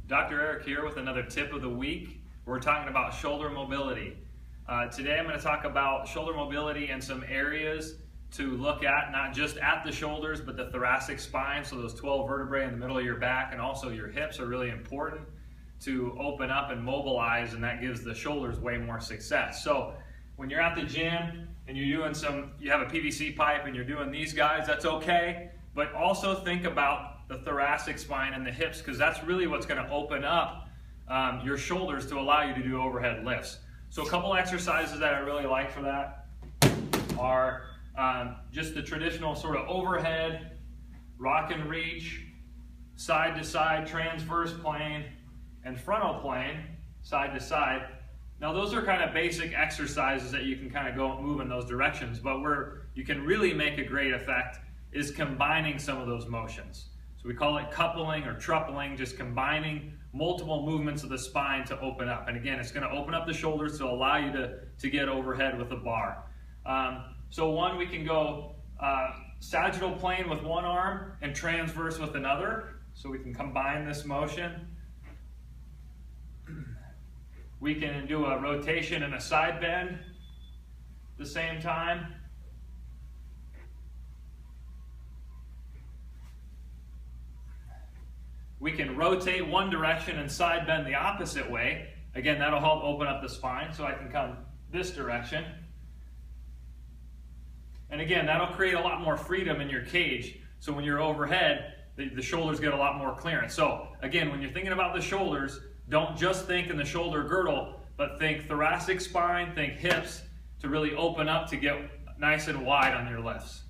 Dr. Eric here with another tip of the week. We're talking about shoulder mobility. Today I'm going to talk about shoulder mobility and some areas to look at, not just at the shoulders, but the thoracic spine. So those 12 vertebrae in the middle of your back and also your hips are really important to open up and mobilize, and that gives the shoulders way more success. So when you're at the gym and you're doing you have a PVC pipe and you're doing these guys, that's okay. But also think about the thoracic spine and the hips, because that's really what's going to open up your shoulders to allow you to do overhead lifts. So a couple exercises that I really like for that are just the traditional sort of overhead, rock and reach, side to side, transverse plane, and frontal plane, side to side. Now those are kind of basic exercises that you can kind of go move in those directions, but where you can really make a great effect is combining some of those motions. So we call it coupling or tripling, just combining multiple movements of the spine to open up. And again, it's going to open up the shoulders to allow you to get overhead with the bar. So one, we can go sagittal plane with one arm and transverse with another. So we can combine this motion. We can do a rotation and a side bend at the same time. We can rotate one direction and side bend the opposite way. Again, that'll help open up the spine, so I can come this direction. And again, that'll create a lot more freedom in your cage. So when you're overhead, the shoulders get a lot more clearance. So again, when you're thinking about the shoulders, don't just think in the shoulder girdle, but think thoracic spine, think hips, to really open up to get nice and wide on your lifts.